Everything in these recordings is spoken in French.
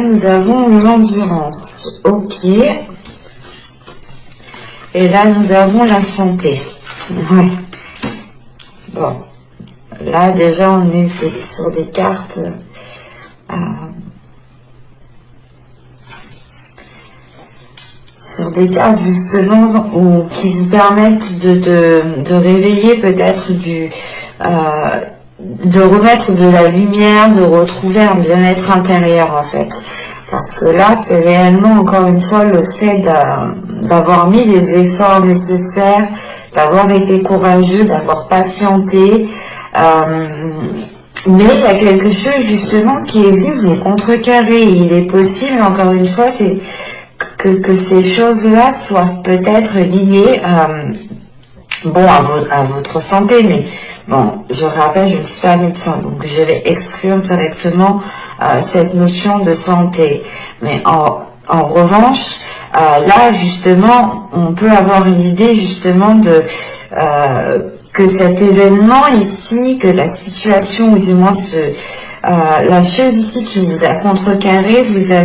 Nous avons l'endurance, ok. Et là, nous avons la santé. Ouais. Bon. Là, déjà, on est sur des cartes justement qui vous permettent de réveiller peut-être de remettre de la lumière, de retrouver un bien-être intérieur en fait. Parce que là, c'est réellement, encore une fois, le fait d'avoir mis les efforts nécessaires, d'avoir été courageux, d'avoir patienté. Mais il y a quelque chose, justement, qui est venu vous contrecarrer. Il est possible, encore une fois, c'est que ces choses-là soient peut-être liées à votre santé. Mais bon, je rappelle, je ne suis pas médecin, donc je vais exclure directement cette notion de santé. Mais en revanche, là justement, on peut avoir une idée justement que cet événement ici, que la situation, ou du moins la chose ici qui vous a contrecarré, vous a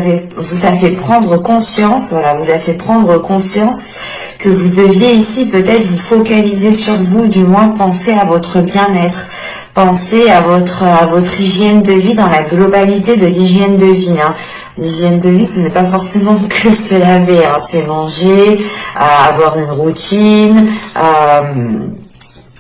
fait prendre conscience, voilà, vous a fait prendre conscience que vous deviez ici peut-être vous focaliser sur vous, du moins penser à votre bien-être. Pensez à votre hygiène de vie dans la globalité de l'hygiène de vie. Hein. L'hygiène de vie, ce n'est pas forcément que se laver, hein. C'est manger, avoir une routine.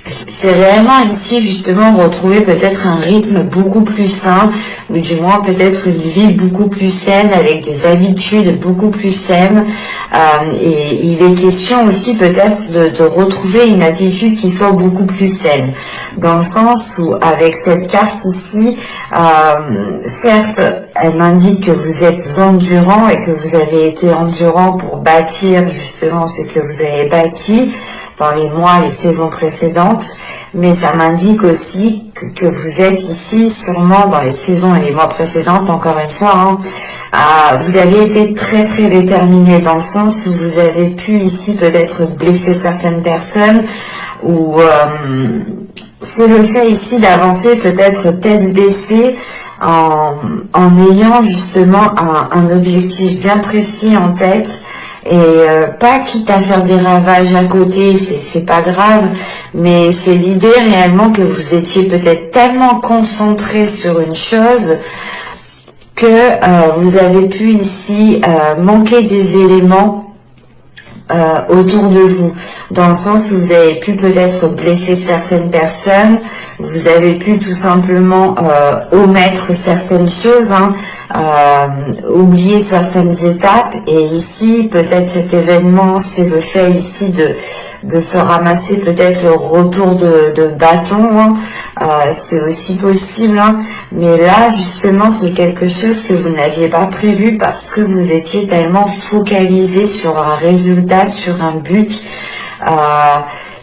C'est réellement ici justement retrouver peut-être un rythme beaucoup plus sain, ou du moins peut-être une vie beaucoup plus saine, avec des habitudes beaucoup plus saines. Et il est question aussi peut-être de retrouver une attitude qui soit beaucoup plus saine, dans le sens où avec cette carte ici, certes elle m'indique que vous êtes endurant et que vous avez été endurant pour bâtir justement ce que vous avez bâti dans les mois, les saisons précédentes, mais ça m'indique aussi que vous êtes ici sûrement dans les saisons et les mois précédentes, encore une fois, hein, vous avez été très très déterminé, dans le sens où vous avez pu ici peut-être blesser certaines personnes, ou c'est le fait ici d'avancer peut-être tête baissée, en ayant justement un objectif bien précis en tête, et pas quitte à faire des ravages à côté, c'est pas grave, mais c'est l'idée réellement que vous étiez peut-être tellement concentré sur une chose que vous avez pu ici manquer des éléments autour de vous, dans le sens où vous avez pu peut-être blesser certaines personnes, vous avez pu tout simplement omettre certaines choses, hein, oublier certaines étapes, et ici peut-être cet événement, c'est le fait ici de se ramasser peut-être le retour de bâton, hein. C'est aussi possible, hein. Mais là justement c'est quelque chose que vous n'aviez pas prévu parce que vous étiez tellement focalisé sur un résultat, sur un but.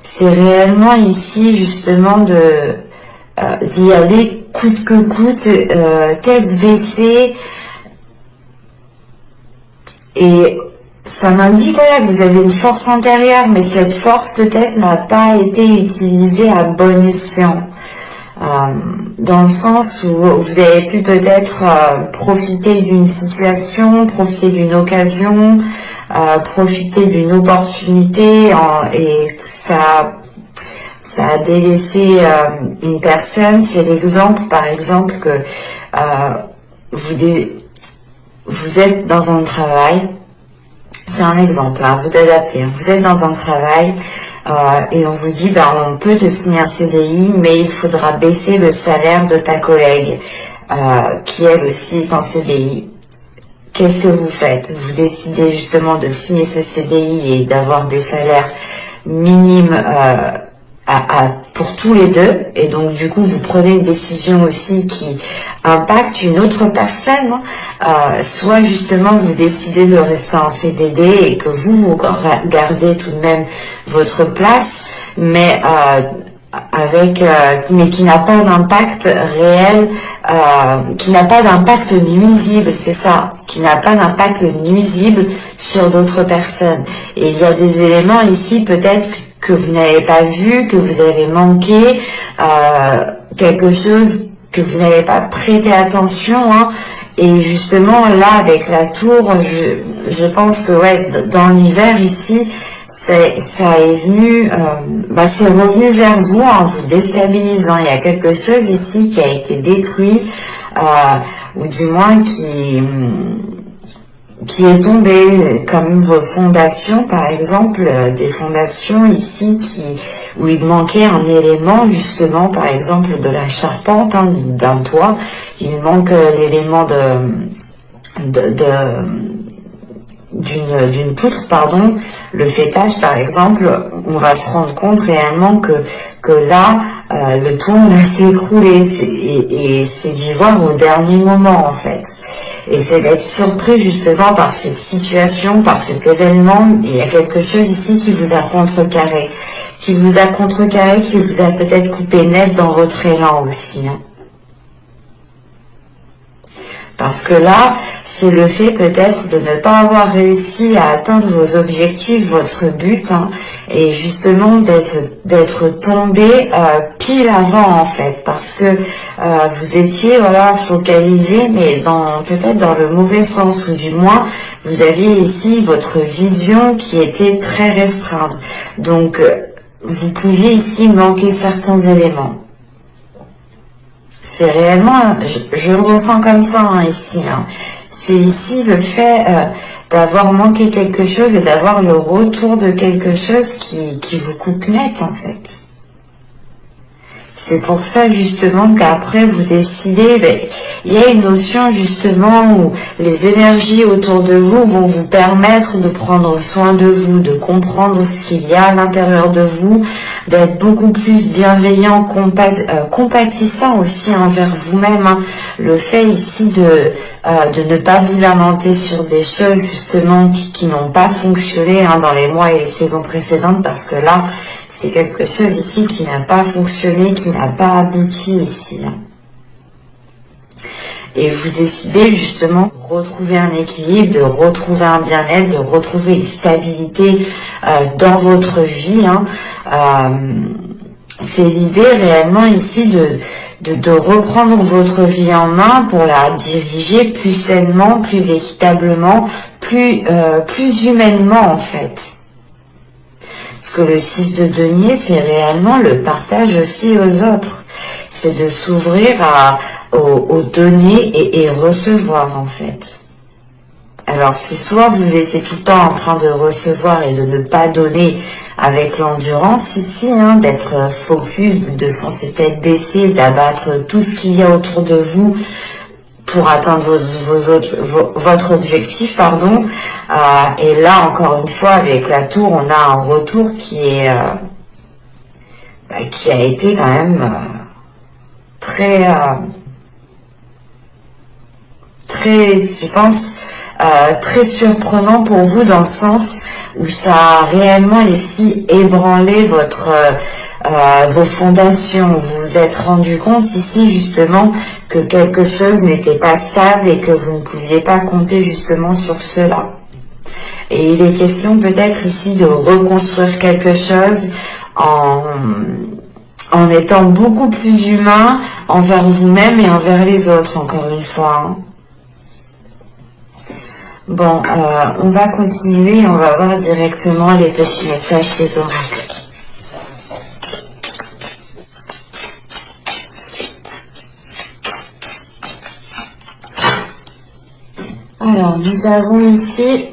C'est réellement ici justement d'y aller coûte que coûte, tête baissée, et ça m'indique voilà, que vous avez une force intérieure, mais cette force peut-être n'a pas été utilisée à bon escient, dans le sens où vous avez pu peut-être profiter d'une situation, profiter d'une occasion, profiter d'une opportunité, et ça a délaissé une personne. C'est l'exemple, par exemple, que vous êtes dans un travail. C'est un exemple, hein, vous adaptez. Hein. Vous êtes dans un travail et on vous dit, on peut te signer un CDI, mais il faudra baisser le salaire de ta collègue qui elle aussi est en CDI. Qu'est-ce que vous faites? Vous décidez justement de signer ce CDI et d'avoir des salaires minimes pour tous les deux, et donc du coup vous prenez une décision aussi qui impacte une autre personne, soit justement vous décidez de rester en CDD et que vous gardez tout de même votre place, mais mais qui n'a pas d'impact réel, qui n'a pas d'impact nuisible, c'est ça, qui n'a pas d'impact nuisible sur d'autres personnes. Et il y a des éléments ici peut-être que vous n'avez pas vu, que vous avez manqué, quelque chose que vous n'avez pas prêté attention, hein. Et justement, là, avec la tour, je pense que, ouais, dans l'hiver, ici, ça est venu, c'est revenu vers vous en vous déstabilisant. Il y a quelque chose ici qui a été détruit, ou du moins qui est tombé, comme vos fondations, par exemple, des fondations ici où il manquait un élément, justement, par exemple, de la charpente, hein, d'un toit. Il manque l'élément d'une poutre, pardon, le fêtage, par exemple. On va se rendre compte réellement que là, le toit va s'écrouler, et c'est d'y voir au dernier moment, en fait. Et c'est d'être surpris justement par cette situation, par cet événement. Il y a quelque chose ici qui vous a contrecarré, qui vous a peut-être coupé net dans votre élan aussi, hein. Parce que là, c'est le fait peut-être de ne pas avoir réussi à atteindre vos objectifs, votre but, hein, et justement d'être tombé pile avant, en fait, parce que vous étiez, voilà, focalisé, mais peut-être dans le mauvais sens, ou du moins vous aviez ici votre vision qui était très restreinte. Donc vous pouviez ici manquer certains éléments. C'est réellement, je le ressens comme ça, hein, ici, hein. C'est ici le fait d'avoir manqué quelque chose et d'avoir le retour de quelque chose qui vous coupe net, en fait. C'est pour ça justement qu'après vous décidez, il y a une notion justement où les énergies autour de vous vont vous permettre de prendre soin de vous, de comprendre ce qu'il y a à l'intérieur de vous, d'être beaucoup plus bienveillant, compatissant aussi envers vous-même, hein. Le fait ici de ne pas vous lamenter sur des choses justement qui n'ont pas fonctionné, hein, dans les mois et les saisons précédentes, parce que là, c'est quelque chose ici qui n'a pas fonctionné, qui n'a pas abouti ici, hein. Et vous décidez justement de retrouver un équilibre, de retrouver un bien-être, de retrouver une stabilité dans votre vie, hein. C'est l'idée réellement ici de reprendre votre vie en main pour la diriger plus sainement, plus équitablement, plus humainement, en fait. Parce que le 6 de denier, c'est réellement le partage aussi aux autres. C'est de s'ouvrir au donner et recevoir, en fait. Alors, si soit vous étiez tout le temps en train de recevoir et de ne pas donner avec l'endurance ici, hein, d'être focus, de foncer tête baissée, d'abattre tout ce qu'il y a autour de vous pour atteindre votre objectif, pardon. Et là, encore une fois, avec la tour, on a un retour qui a été quand même très, je pense, très surprenant pour vous, dans le sens où ça a réellement ici ébranlé vos fondations. Vous vous êtes rendu compte ici justement que quelque chose n'était pas stable et que vous ne pouviez pas compter justement sur cela. Et il est question peut-être ici de reconstruire quelque chose en étant beaucoup plus humain envers vous-même et envers les autres, encore une fois, hein. Bon, on va continuer, on va voir directement les petits messages des oracles. Alors, nous avons ici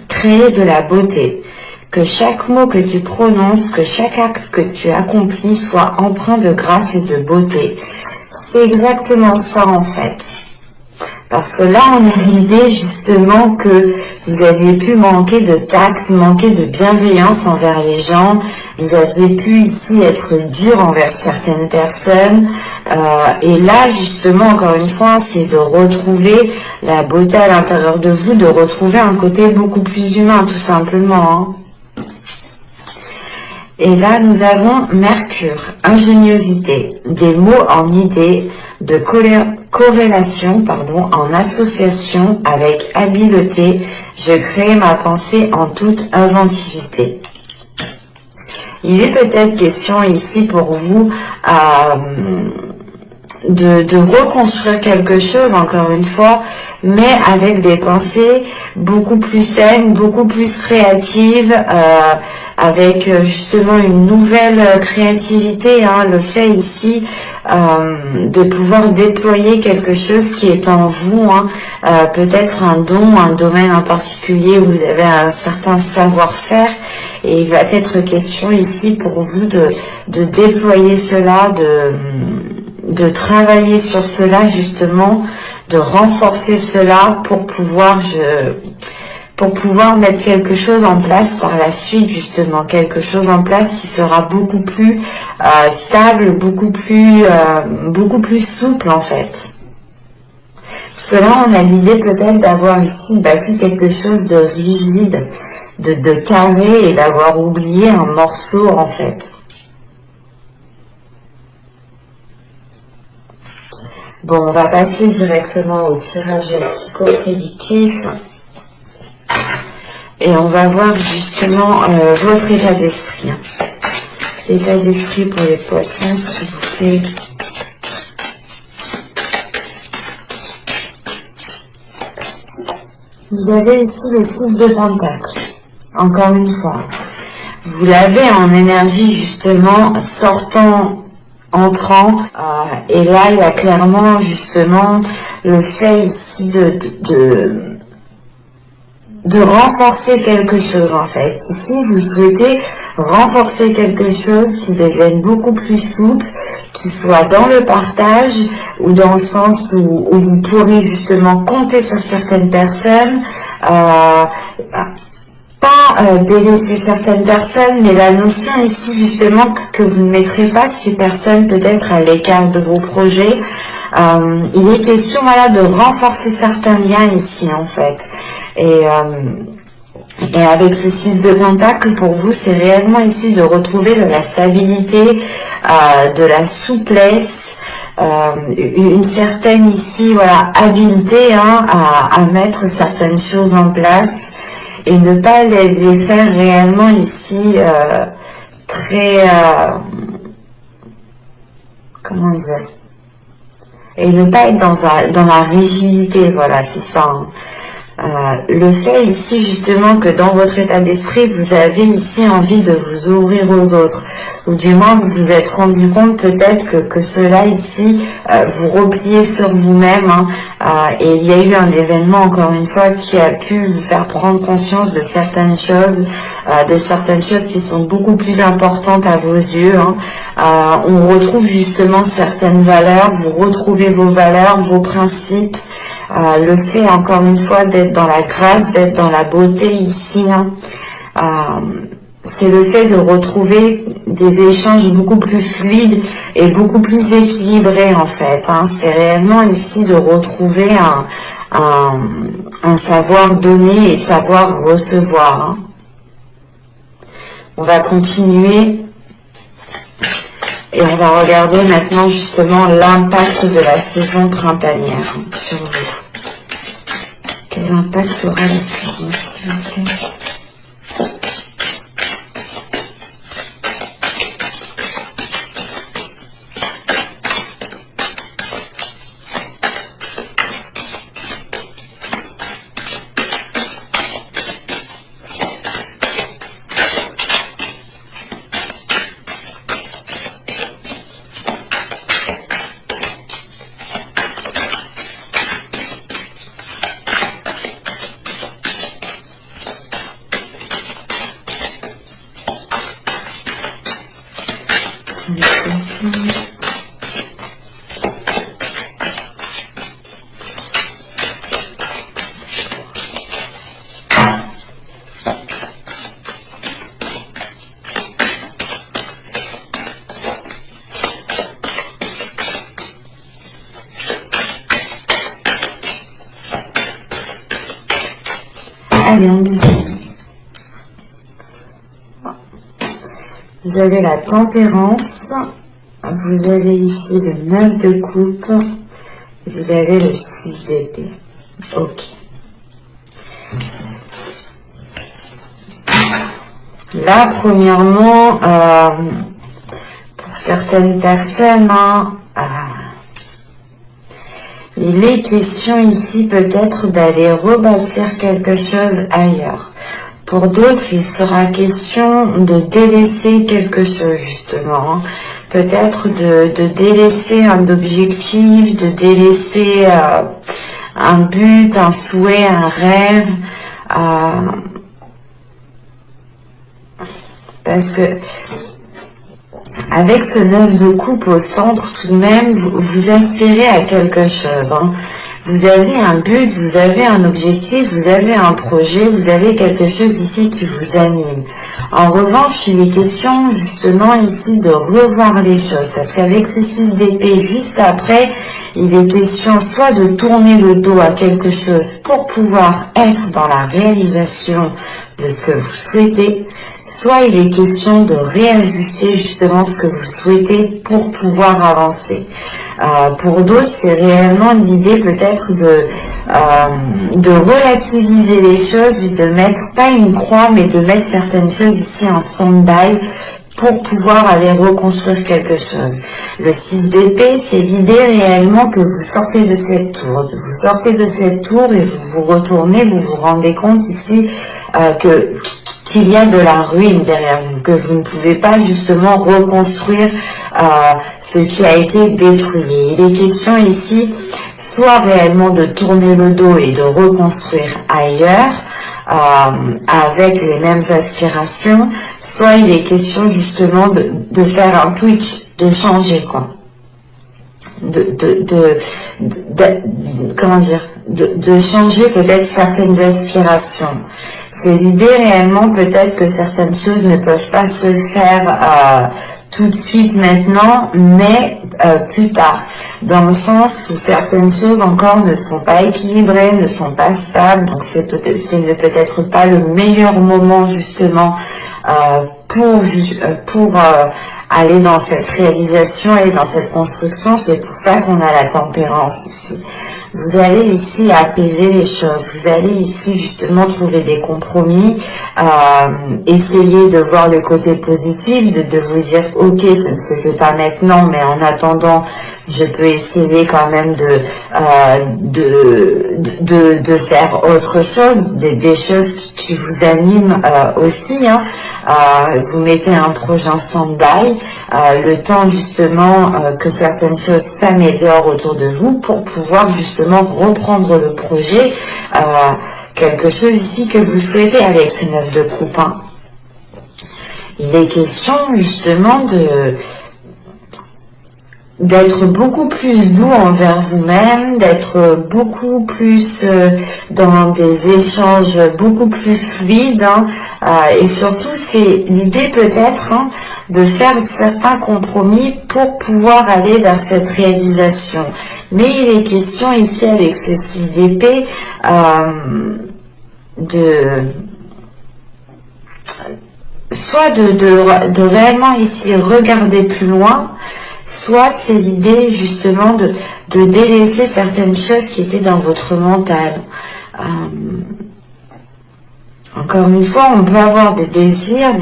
créé de la beauté. Que chaque mot que tu prononces, que chaque acte que tu accomplis soit empreint de grâce et de beauté. C'est exactement ça, en fait. Parce que là, on a l'idée justement que vous aviez pu manquer de tact, manquer de bienveillance envers les gens. Vous aviez pu ici être dur envers certaines personnes. Et là, justement, encore une fois, c'est de retrouver la beauté à l'intérieur de vous, de retrouver un côté beaucoup plus humain, tout simplement, hein. Et là, nous avons Mercure, ingéniosité, des mots en idée, de corrélation, en association avec habileté, je crée ma pensée en toute inventivité. Il est peut-être question ici pour vous de reconstruire quelque chose, encore une fois, mais avec des pensées beaucoup plus saines, beaucoup plus créatives, avec justement une nouvelle créativité, hein, le fait ici de pouvoir déployer quelque chose qui est en vous, hein, peut-être un don, un domaine en particulier où vous avez un certain savoir-faire, et il va être question ici pour vous de déployer cela, de travailler sur cela justement, de renforcer cela pour pouvoir mettre quelque chose en place par la suite, justement, quelque chose en place qui sera beaucoup plus stable, beaucoup plus souple en fait. Parce que là, on a l'idée peut-être d'avoir ici bâti quelque chose de rigide, de carré, et d'avoir oublié un morceau en fait. Bon, on va passer directement au tirage psychoprédictif. Et on va voir justement votre état d'esprit. L'état d'esprit pour les poissons, s'il vous plaît. Vous avez ici le 6 de Pentacle. Encore une fois. Vous l'avez en énergie justement sortant, entrant. Et là, il y a clairement justement le fait ici de renforcer quelque chose en fait. Ici, vous souhaitez renforcer quelque chose qui devienne beaucoup plus souple, qui soit dans le partage ou dans le sens où vous pourrez justement compter sur certaines personnes, pas délaisser certaines personnes, mais la notion ici justement que vous ne mettrez pas ces personnes peut-être à l'écart de vos projets. Il est question voilà, de renforcer certains liens ici en fait. Et avec ce 6 de Pentacle, pour vous, c'est réellement ici de retrouver de la stabilité, de la souplesse, une certaine ici voilà habileté hein, à mettre certaines choses en place et ne pas les faire réellement ici très comment dire, et ne pas être dans la rigidité, voilà, c'est ça. Hein. Le fait ici justement que dans votre état d'esprit, vous avez ici envie de vous ouvrir aux autres, ou du moins vous vous êtes rendu compte peut-être que cela ici, vous repliez sur vous-même, hein, et il y a eu un événement encore une fois qui a pu vous faire prendre conscience de certaines choses qui sont beaucoup plus importantes à vos yeux. Hein. On retrouve justement certaines valeurs, vous retrouvez vos valeurs, vos principes. Le fait encore une fois d'être dans la grâce, d'être dans la beauté ici, hein, c'est le fait de retrouver des échanges beaucoup plus fluides et beaucoup plus équilibrés en fait. Hein. C'est réellement ici de retrouver un savoir donner et savoir recevoir. Hein. On va continuer et on va regarder maintenant justement l'impact de la saison printanière sur vous. Quel impact aura la saison, s'il vous plaît? Allez, on y va. Vous avez la tempérance, vous avez ici le 9 de coupe, vous avez le 6 d'épée. Ok. Là, premièrement, pour certaines personnes, hein, Il est question ici peut-être d'aller rebâtir quelque chose ailleurs. Pour d'autres, il sera question de délaisser quelque chose, justement. Peut-être de délaisser un objectif, de délaisser un but, un souhait, un rêve. Parce que avec ce 9 de coupe au centre, tout de même, vous aspirez à quelque chose. Hein. Vous avez un but, vous avez un objectif, vous avez un projet, vous avez quelque chose ici qui vous anime. En revanche, il est question justement ici de revoir les choses, parce qu'avec ce 6 d'épée juste après, il est question soit de tourner le dos à quelque chose pour pouvoir être dans la réalisation de ce que vous souhaitez, soit il est question de réajuster justement ce que vous souhaitez pour pouvoir avancer. Pour d'autres, c'est réellement l'idée peut-être de relativiser les choses et de mettre, pas une croix, mais de mettre certaines choses ici en stand-by pour pouvoir aller reconstruire quelque chose. Le 6 d'épée, c'est l'idée réellement que vous sortez de cette tour. Vous sortez de cette tour et vous vous retournez, vous vous rendez compte ici qu'il y a de la ruine derrière vous, que vous ne pouvez pas justement reconstruire ce qui a été détruit. Il est question ici soit réellement de tourner le dos et de reconstruire ailleurs, avec les mêmes aspirations, soit il est question justement de faire un twitch, de changer quoi. Comment dire, de changer peut-être certaines aspirations. C'est l'idée réellement peut-être que certaines choses ne peuvent pas se faire tout de suite maintenant, mais plus tard. Dans le sens où certaines choses encore ne sont pas équilibrées, ne sont pas stables, donc c'est peut-être pas le meilleur moment justement pour aller dans cette réalisation et dans cette construction. C'est pour ça qu'on a la tempérance ici. Vous allez ici apaiser les choses, vous allez ici justement trouver des compromis, essayer de voir le côté positif, de vous dire ok, ça ne se fait pas maintenant, mais en attendant, je peux essayer quand même de faire autre chose, des choses qui vous animent aussi, hein. Vous mettez un projet en stand-by, le temps justement que certaines choses s'améliorent autour de vous pour pouvoir justement reprendre le projet, quelque chose ici que vous souhaitez avec ce 9 de coupe. Hein. Il est question justement d'être beaucoup plus doux envers vous-même, d'être beaucoup plus dans des échanges beaucoup plus fluides, hein, et surtout c'est l'idée peut-être de faire certains compromis pour pouvoir aller vers cette réalisation. Mais il est question ici avec ce 6 d'épée soit de réellement ici regarder plus loin, soit c'est l'idée justement de délaisser certaines choses qui étaient dans votre mental. Encore une fois, on peut avoir des désirs,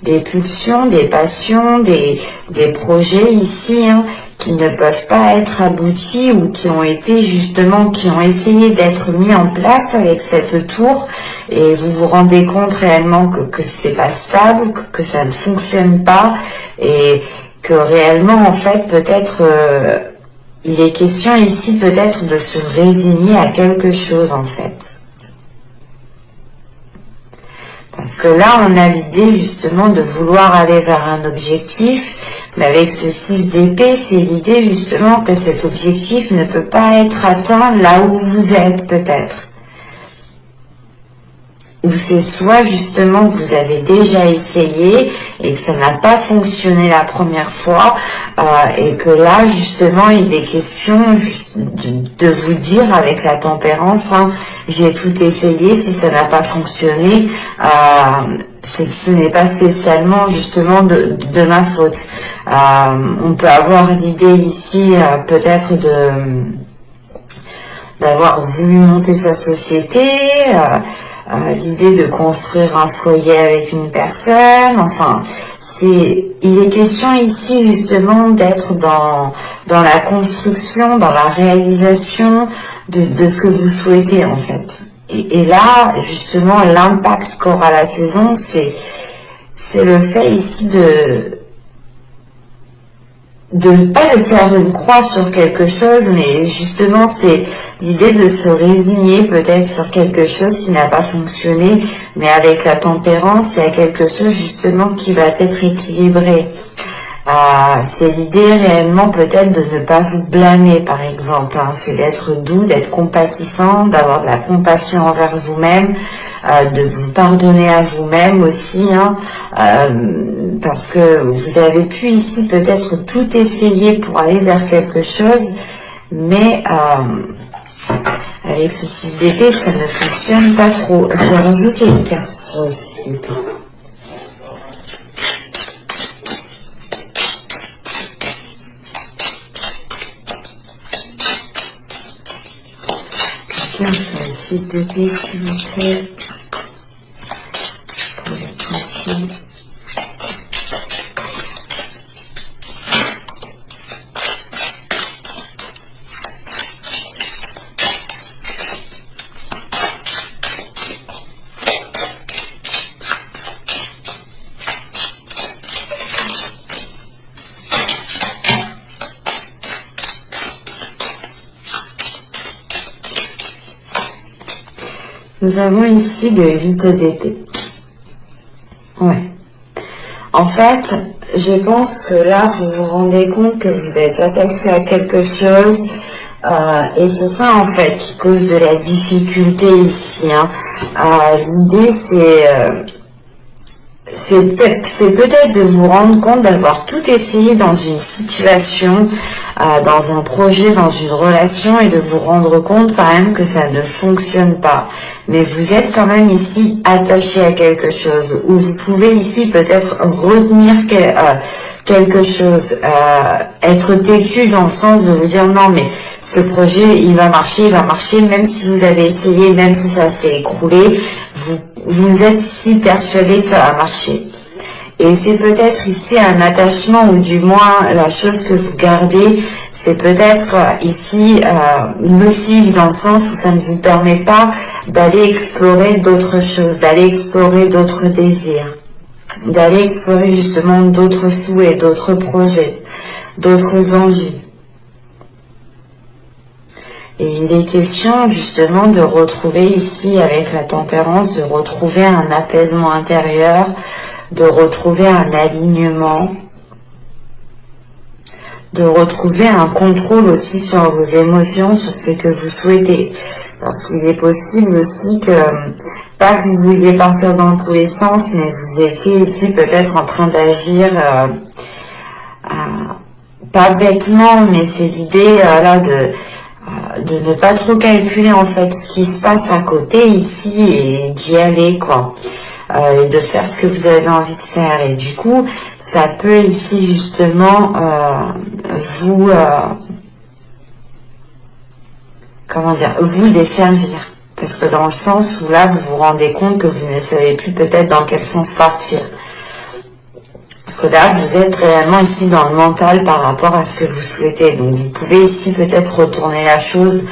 des pulsions, des passions, des projets ici, hein, qui ne peuvent pas être aboutis ou qui ont été justement, qui ont essayé d'être mis en place avec cette tour, et vous vous rendez compte réellement que c'est pas stable, que ça ne fonctionne pas, et que réellement en fait peut-être il est question ici peut-être de se résigner à quelque chose en fait. Parce que là, on a l'idée justement de vouloir aller vers un objectif, mais avec ce 6 d'épée, c'est l'idée justement que cet objectif ne peut pas être atteint là où vous êtes peut-être. Ou c'est soit justement que vous avez déjà essayé et que ça n'a pas fonctionné la première fois, et que là justement il est question de vous dire avec la tempérance, hein, j'ai tout essayé, si ça n'a pas fonctionné, ce n'est pas spécialement justement de ma faute. On peut avoir l'idée ici peut-être d'avoir voulu monter sa société, l'idée de construire un foyer avec une personne. Enfin, il est question ici justement d'être dans la construction, dans la réalisation de ce que vous souhaitez en fait. Et là, justement, l'impact qu'aura la saison, c'est le fait ici de pas de faire une croix sur quelque chose, mais justement c'est l'idée de se résigner peut-être sur quelque chose qui n'a pas fonctionné, mais avec la tempérance, il y a quelque chose justement qui va être équilibré. C'est l'idée réellement peut-être de ne pas vous blâmer par exemple, hein. C'est d'être doux, d'être compatissant, d'avoir de la compassion envers vous-même, de vous pardonner à vous-même aussi, hein, parce que vous avez pu ici peut-être tout essayer pour aller vers quelque chose, mais avec ce 6 d'épée ça ne fonctionne pas trop. Je vais rajouter une carte sur le 6 d'épée. Sur le 6 d'épée, s'il vous plaît, pour les tensions. Nous avons ici le 8 d'épée. Ouais. En fait, je pense que là, vous vous rendez compte que vous êtes attaché à quelque chose, et c'est ça en fait qui cause de la difficulté ici, hein. L'idée c'est peut-être de vous rendre compte d'avoir tout essayé dans une situation, dans un projet, dans une relation, et de vous rendre compte quand même que ça ne fonctionne pas. Mais vous êtes quand même ici attaché à quelque chose, ou vous pouvez ici peut-être retenir quelque chose, être têtu dans le sens de vous dire non mais ce projet il va marcher, même si vous avez essayé, même si ça s'est écroulé, vous êtes ici persuadé que ça va marcher. Et c'est peut-être ici un attachement, ou du moins la chose que vous gardez, c'est peut-être ici nocive dans le sens où ça ne vous permet pas d'aller explorer d'autres choses, d'aller explorer d'autres désirs, d'aller explorer justement d'autres souhaits, d'autres projets, d'autres envies. Et il est question justement de retrouver ici avec la tempérance, de retrouver un apaisement intérieur, de retrouver un alignement, de retrouver un contrôle aussi sur vos émotions, sur ce que vous souhaitez. Parce qu'il est possible aussi que, pas que vous vouliez partir dans tous les sens, mais vous étiez ici peut-être en train d'agir, pas bêtement, mais c'est l'idée là de ne pas trop calculer en fait ce qui se passe à côté ici et d'y aller quoi. Et de faire ce que vous avez envie de faire, et du coup ça peut ici justement vous desservir, parce que dans le sens où là vous vous rendez compte que vous ne savez plus peut-être dans quel sens partir, parce que là vous êtes réellement ici dans le mental par rapport à ce que vous souhaitez. Donc vous pouvez ici peut-être retourner la chose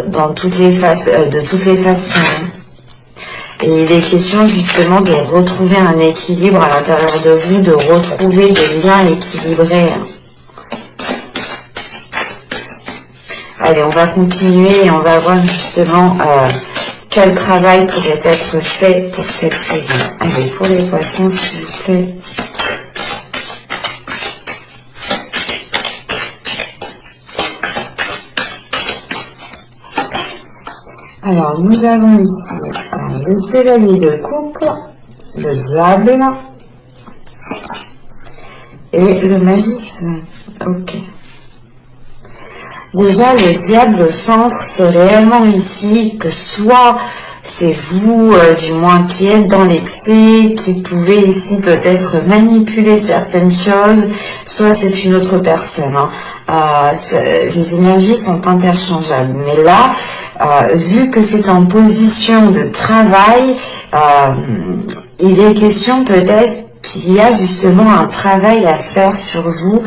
dans toutes les de toutes les façons. Et il est question justement de retrouver un équilibre à l'intérieur de vous, de retrouver des liens équilibrés. Allez, on va continuer et on va voir justement quel travail pourrait être fait pour cette saison. Allez, pour les poissons, s'il vous plaît. Alors, nous avons ici le chevalier de coupe, le diable et le magicien. Ok. Déjà, le diable au centre, c'est réellement ici que soit c'est vous, du moins, qui êtes dans l'excès, qui pouvez ici peut-être manipuler certaines choses, soit c'est une autre personne. Hein. Les énergies sont interchangeables. Mais là, vu que c'est en position de travail, il est question peut-être qu'il y a justement un travail à faire sur vous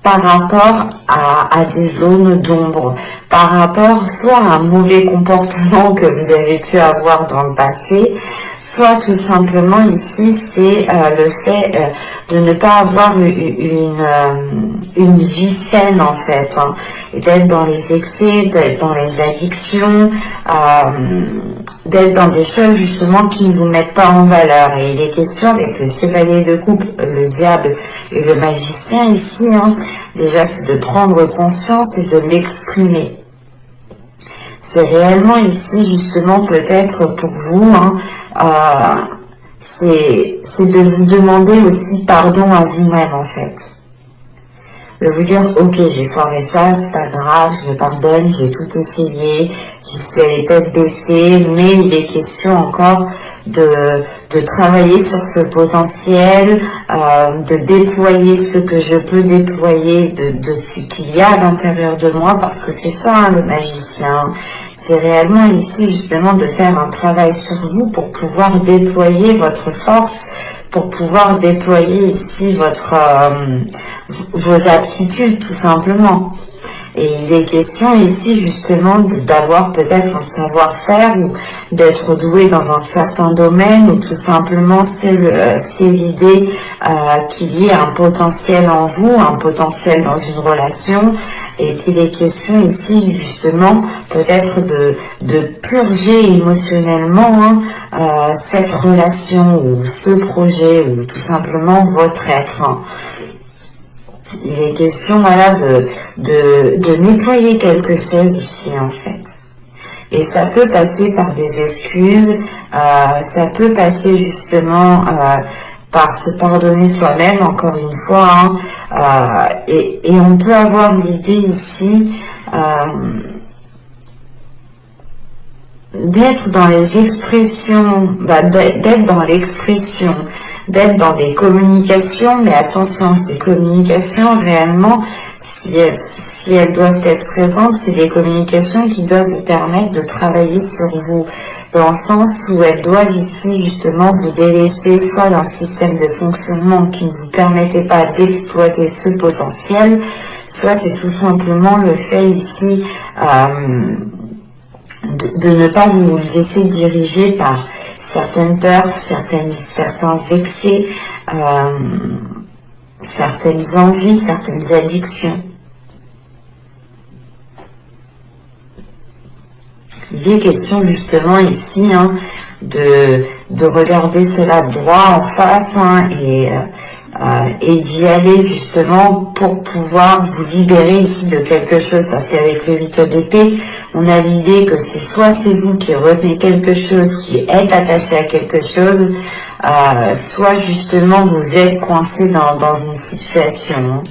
par rapport à des zones d'ombre, par rapport soit à un mauvais comportement que vous avez pu avoir dans le passé, soit tout simplement ici c'est le fait de ne pas avoir une vie saine en fait, hein, et d'être dans les excès, d'être dans les addictions, d'être dans des choses justement qui ne vous mettent pas en valeur. Et il est question avec le chevalier de coupe, le diable et le magicien ici, hein, déjà c'est de prendre conscience et de l'exprimer. C'est réellement ici justement peut-être pour vous, hein, c'est de vous demander aussi pardon à vous-même en fait. De vous dire, ok, j'ai foiré ça, c'est pas grave, je me pardonne, j'ai tout essayé, j'y suis allée tête baissée, mais il est question encore de travailler sur ce potentiel, de déployer ce que je peux déployer de ce qu'il y a à l'intérieur de moi, parce que c'est ça, hein, le magicien. C'est réellement ici justement de faire un travail sur vous pour pouvoir déployer votre force, pour pouvoir déployer ici vos aptitudes tout simplement. Et il est question ici justement d'avoir peut-être un savoir-faire ou d'être doué dans un certain domaine, ou tout simplement c'est l'idée qu'il y ait un potentiel en vous, un potentiel dans une relation, et qu'il est question ici justement peut-être de purger émotionnellement, hein, cette relation ou ce projet ou tout simplement votre être, hein. Il est question, voilà, de nettoyer quelque chose ici, en fait. Et ça peut passer par des excuses, ça peut passer justement par se pardonner soi-même, encore une fois, hein, et on peut avoir l'idée ici d'être dans les expressions, d'être dans l'expression, d'être dans des communications, mais attention, ces communications, réellement, si elles doivent être présentes, c'est des communications qui doivent vous permettre de travailler sur vous, dans le sens où elles doivent ici, justement, vous délaisser soit d'un système de fonctionnement qui ne vous permettait pas d'exploiter ce potentiel, soit c'est tout simplement le fait ici de ne pas vous laisser diriger par certaines peurs, certains excès, certaines envies, certaines addictions. Il est question justement ici, hein, de regarder cela droit en face, hein, et d'y aller justement pour pouvoir vous libérer ici de quelque chose, parce qu'avec le 8 d'épée, on a l'idée que soit c'est vous qui retenez quelque chose, qui êtes attaché à quelque chose, soit justement vous êtes coincé dans une situation.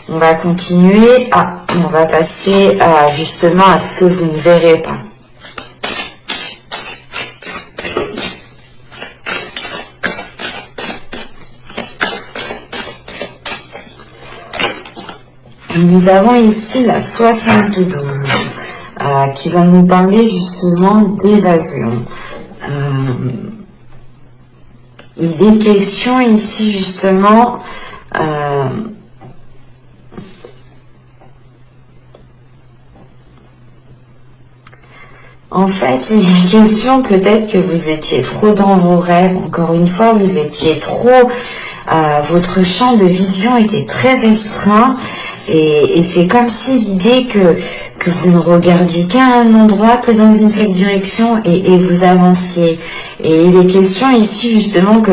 On va continuer, on va passer justement à ce que vous ne verrez pas. Nous avons ici la 72 qui va nous parler justement d'évasion. Il est question ici justement en fait, il est question peut-être que vous étiez trop dans vos rêves. Encore une fois, vous étiez trop... votre champ de vision était très restreint. Et c'est comme si l'idée que vous ne regardiez qu'à un endroit, que dans une seule direction, et vous avanciez. Et il est question ici justement que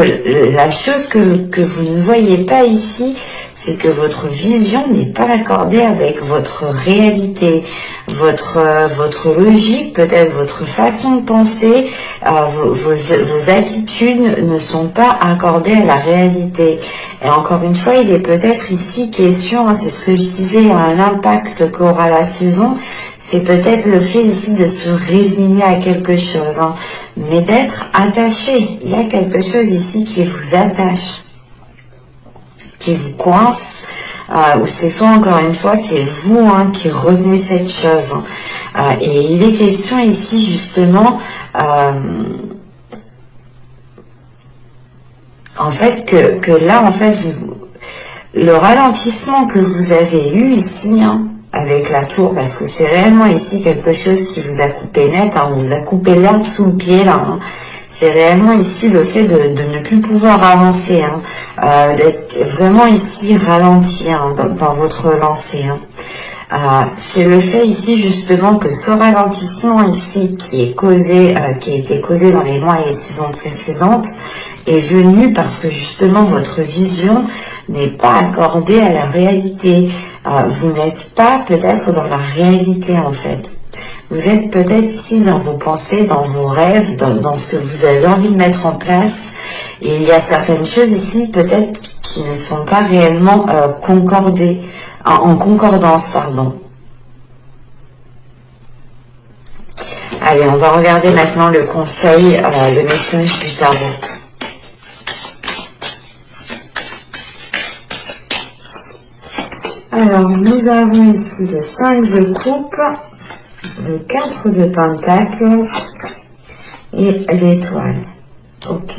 la chose que vous ne voyez pas ici, c'est que votre vision n'est pas accordée avec votre réalité, votre logique, peut-être votre façon de penser, vos attitudes ne sont pas accordées à la réalité. Et encore une fois, il est peut-être ici question, hein, c'est ce que je disais, hein, l'impact qu'aura la saison, c'est peut-être le fait ici de se résigner à quelque chose, hein, mais d'être attaché. Il y a quelque chose ici qui vous attache, qui vous coince, ou c'est soit encore une fois, c'est vous hein, qui retenez cette chose. Et il est question ici justement, en fait, que là, en fait, le ralentissement que vous avez eu ici, hein, avec la tour, parce que c'est réellement ici quelque chose qui vous a coupé net, hein, vous a coupé l'herbe sous le pied, là, hein. C'est réellement ici le fait de ne plus pouvoir avancer, hein, d'être vraiment ici ralenti hein, dans votre lancée. Hein. C'est le fait ici justement que ce ralentissement ici qui est causé, qui a été causé dans les mois et les saisons précédentes, est venu parce que justement votre vision n'est pas accordée à la réalité. Vous n'êtes pas peut-être dans la réalité en fait. Vous êtes peut-être ici dans vos pensées, dans vos rêves, dans ce que vous avez envie de mettre en place. Et il y a certaines choses ici peut-être qui ne sont pas réellement concordées, en concordance, pardon. Allez, on va regarder maintenant le conseil, le message du tarot. Alors, nous avons ici le 5 de coupe, le 4 de pentacle et l'étoile. Ok.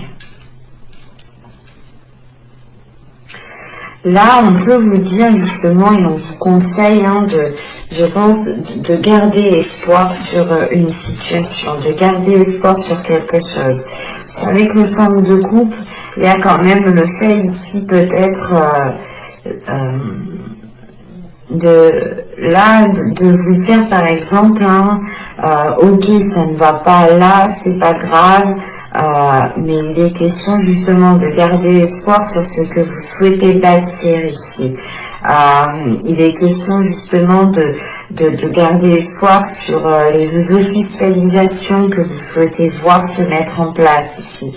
Là, on peut vous dire justement, et on vous conseille, hein, je pense, de garder espoir sur une situation, de garder espoir sur quelque chose. Avec le 5 de coupe, il y a quand même le fait ici peut-être de vous dire par exemple, hein, ok, ça ne va pas là, c'est pas grave, mais il est question justement de garder espoir sur ce que vous souhaitez bâtir ici. Il est question justement de garder espoir sur les officialisations que vous souhaitez voir se mettre en place ici.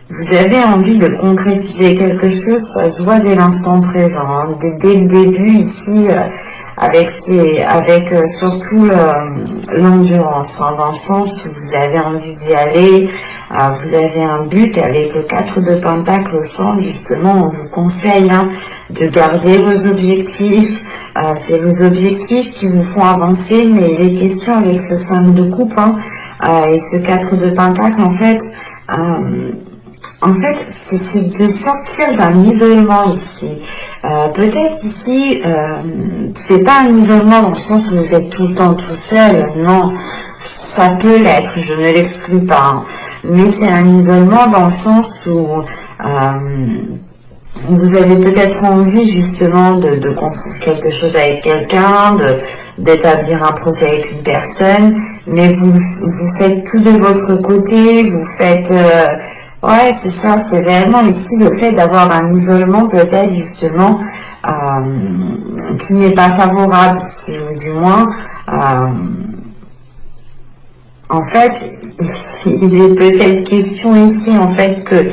Vous avez envie de concrétiser quelque chose, ça se voit dès l'instant présent, hein, dès le début ici, avec surtout l'endurance, hein, dans le sens où vous avez envie d'y aller, vous avez un but, et avec le 4 de pentacle au centre, justement, on vous conseille hein, de garder vos objectifs, c'est vos objectifs qui vous font avancer, mais il est question avec ce 5 de coupe hein, et ce 4 de pentacle, en fait, c'est de sortir d'un isolement ici. Peut-être ici, c'est pas un isolement dans le sens où vous êtes tout le temps tout seul. Non, ça peut l'être, je ne l'exclus pas. Hein. Mais c'est un isolement dans le sens où vous avez peut-être envie justement de construire quelque chose avec quelqu'un, d'établir un projet avec une personne, mais vous faites tout de votre côté, vous faites... ouais, c'est ça, c'est réellement ici le fait d'avoir un isolement peut-être justement qui n'est pas favorable, ou du moins, en fait, il est peut-être question ici en fait que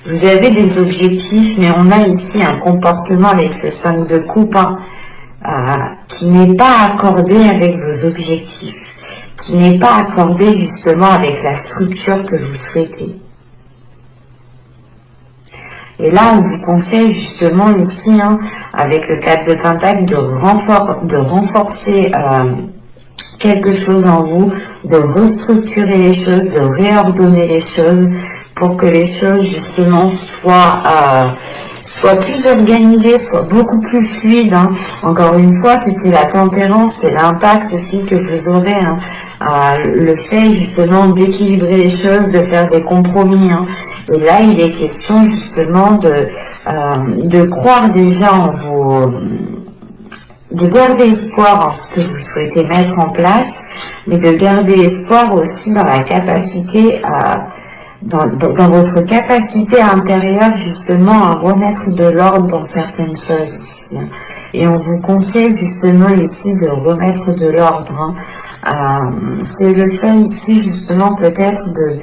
vous avez des objectifs, mais on a ici un comportement avec ce 5 de coupe hein, qui n'est pas accordé avec vos objectifs, qui n'est pas accordé justement avec la structure que vous souhaitez. Et là, on vous conseille justement ici, hein, avec le 4 de pentacle, de renforcer quelque chose en vous, de restructurer les choses, de réordonner les choses pour que les choses justement soient plus organisées, soient beaucoup plus fluides. Hein. Encore une fois, c'était la tempérance et l'impact aussi que vous aurez. Hein. Le fait justement d'équilibrer les choses, de faire des compromis. Hein. Et là, il est question justement de croire déjà en vos... de garder espoir en ce que vous souhaitez mettre en place, mais de garder espoir aussi dans la capacité dans votre capacité intérieure justement à remettre de l'ordre dans certaines choses ici. Et on vous conseille justement ici de remettre de l'ordre. Hein. C'est le fait ici justement peut-être de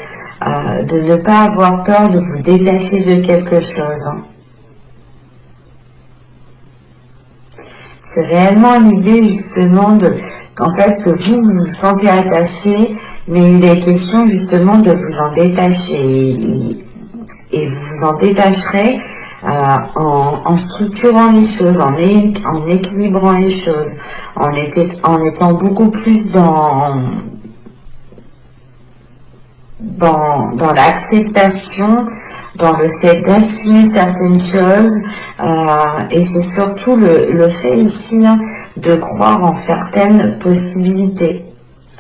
ne pas avoir peur de vous détacher de quelque chose. Hein. C'est réellement l'idée justement qu'en fait que vous vous sentez attaché, mais il est question justement de vous en détacher et vous vous en détacherez en structurant les choses, en équilibrant les choses, en étant beaucoup plus dans l'acceptation, dans le fait d'assumer certaines choses, et c'est surtout le fait ici de croire en certaines possibilités,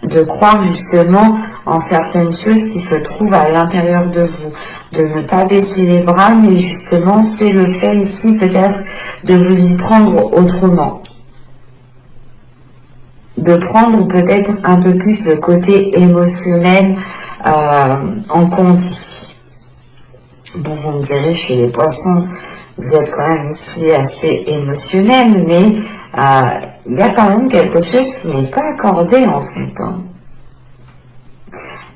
de croire justement en certaines choses qui se trouvent à l'intérieur de vous, de ne pas baisser les bras, mais justement c'est le fait ici peut-être de vous y prendre autrement, de prendre peut-être un peu plus le côté émotionnel en compte ici. Bon, vous me direz, chez les poissons, vous êtes quand même ici assez émotionnel, mais il y a quand même quelque chose qui n'est pas accordé en fait.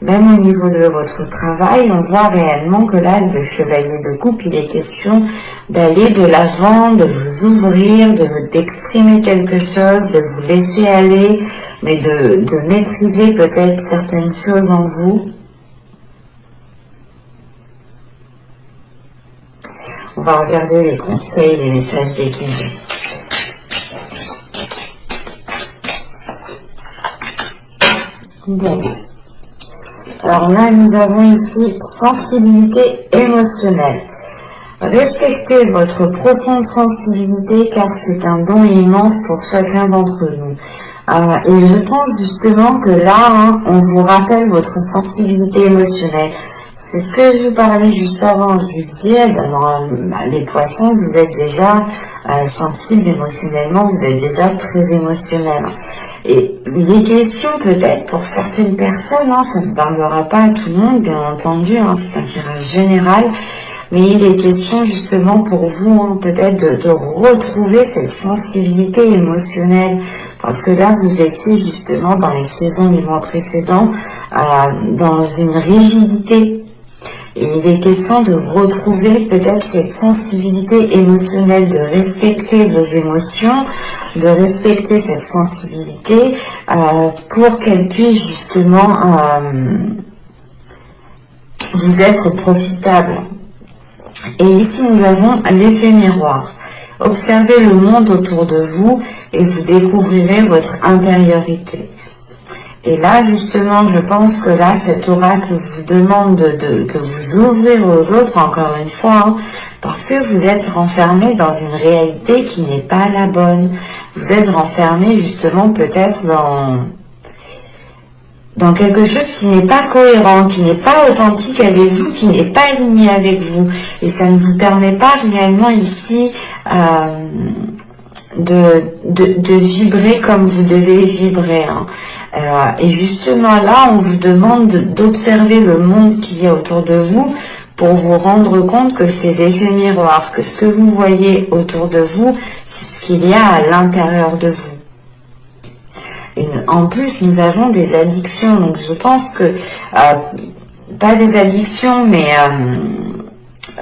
Même au niveau de votre travail, on voit réellement que là, le chevalier de coupe, il est question d'aller de l'avant, de vous ouvrir, d'exprimer quelque chose, de vous laisser aller, mais de maîtriser peut-être certaines choses en vous. On va regarder les conseils, les messages des guides. Bon. Alors là, nous avons ici sensibilité émotionnelle. Respectez votre profonde sensibilité car c'est un don immense pour chacun d'entre nous. Et je pense justement que là, on vous rappelle votre sensibilité émotionnelle. C'est ce que je vous parlais juste avant. Je vous disais, dans les poissons, vous êtes déjà sensible émotionnellement, vous êtes déjà très émotionnel. Et les questions peut-être pour certaines personnes, ça ne parlera pas à tout le monde, bien entendu, c'est un tirage général, mais il est question justement pour vous peut-être de retrouver cette sensibilité émotionnelle, parce que là vous étiez justement dans les saisons des mois précédents dans une rigidité. Et il est question de retrouver peut-être cette sensibilité émotionnelle, de respecter vos émotions, de respecter cette sensibilité pour qu'elle puisse justement vous être profitable. Et ici nous avons l'effet miroir. Observez le monde autour de vous et vous découvrirez votre intériorité. Et là, justement, je pense que là, cet oracle vous demande de vous ouvrir aux autres, encore une fois, parce que vous êtes renfermé dans une réalité qui n'est pas la bonne. Vous êtes renfermé, justement, peut-être dans quelque chose qui n'est pas cohérent, qui n'est pas authentique avec vous, qui n'est pas aligné avec vous. Et ça ne vous permet pas réellement ici de vibrer comme vous devez vibrer. Et justement là, on vous demande d'observer le monde qu'il y a autour de vous pour vous rendre compte que c'est l'effet miroir, que ce que vous voyez autour de vous, c'est ce qu'il y a à l'intérieur de vous. En plus, nous avons des addictions, donc je pense que, pas des addictions, mais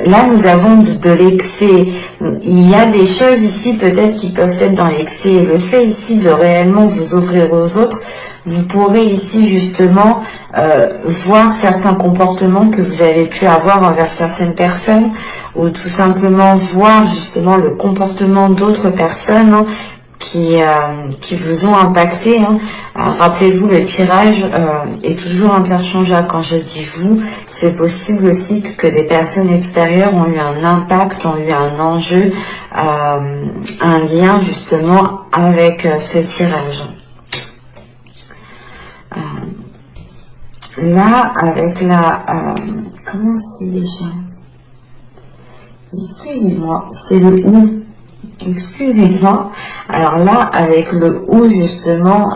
là nous avons de l'excès. Il y a des choses ici peut-être qui peuvent être dans l'excès, et le fait ici de réellement vous ouvrir aux autres, vous pourrez ici justement voir certains comportements que vous avez pu avoir envers certaines personnes, ou tout simplement voir justement le comportement d'autres personnes qui vous ont impacté. Rappelez-vous, le tirage est toujours interchangeable. Quand je dis vous, c'est possible aussi que des personnes extérieures ont eu un impact, ont eu un enjeu, un lien justement avec ce tirage. Là, avec la... comment c'est déjà? Excusez-moi, c'est le ou. Excusez-moi. Alors là, avec le ou, justement,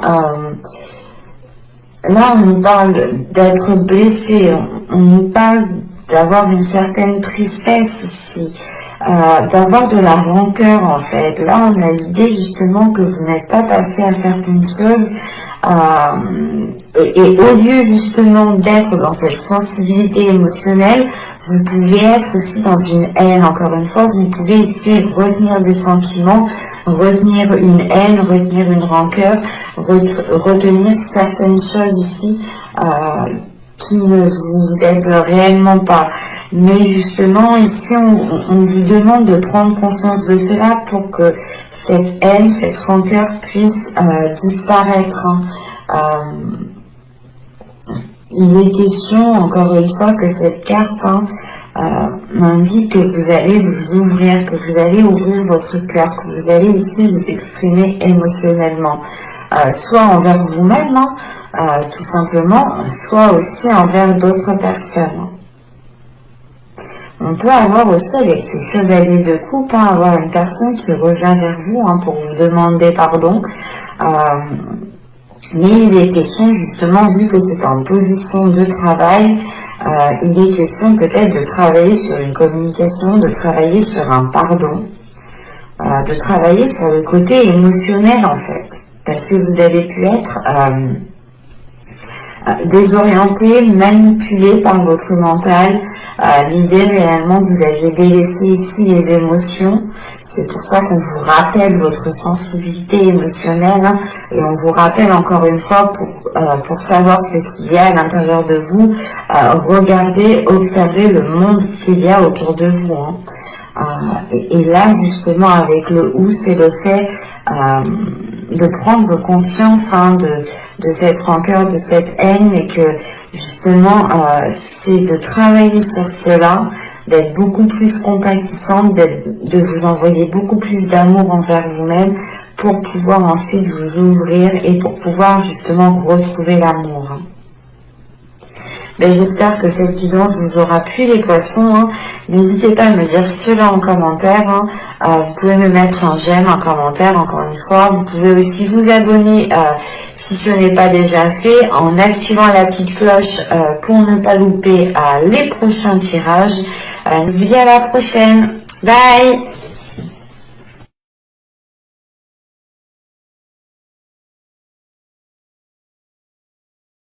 là, on nous parle d'être blessé. On nous parle d'avoir une certaine tristesse ici. D'avoir de la rancœur, en fait. Là, on a l'idée, justement, que vous n'êtes pas passé à certaines choses. Et au lieu justement d'être dans cette sensibilité émotionnelle, vous pouvez être aussi dans une haine. Encore une fois, vous pouvez ici retenir des sentiments, retenir une haine, retenir une rancœur, retenir certaines choses ici qui ne vous aident réellement pas. Mais justement, ici, on vous demande de prendre conscience de cela pour que cette haine, cette rancœur puisse disparaître. Il est question, encore une fois, que cette carte m'indique que vous allez vous ouvrir, que vous allez ouvrir votre cœur, que vous allez ici vous exprimer émotionnellement, soit envers vous-même, tout simplement, soit aussi envers d'autres personnes. On peut avoir aussi avec ce chevalier de coupe, avoir une personne qui revient vers vous pour vous demander pardon. Mais il est question justement, vu que c'est en position de travail, il est question peut-être de travailler sur une communication, de travailler sur un pardon, de travailler sur le côté émotionnel en fait. Parce que vous avez pu être désorienté, manipulé par votre mental. L'idée réellement que vous aviez délaissé ici les émotions, c'est pour ça qu'on vous rappelle votre sensibilité émotionnelle et on vous rappelle encore une fois pour savoir ce qu'il y a à l'intérieur de vous, regardez, observez le monde qu'il y a autour de vous. Et là justement avec le ou, c'est le fait de prendre conscience de cette rancœur, de cette haine, et que justement c'est de travailler sur cela, d'être beaucoup plus compatissante, de vous envoyer beaucoup plus d'amour envers vous-même pour pouvoir ensuite vous ouvrir et pour pouvoir justement retrouver l'amour. J'espère que cette guidance vous aura plu les poissons. N'hésitez pas à me dire cela en commentaire. Vous pouvez me mettre un j'aime, un commentaire encore une fois. Vous pouvez aussi vous abonner si ce n'est pas déjà fait en activant la petite cloche pour ne pas louper les prochains tirages. Je vous dis à la prochaine. Bye!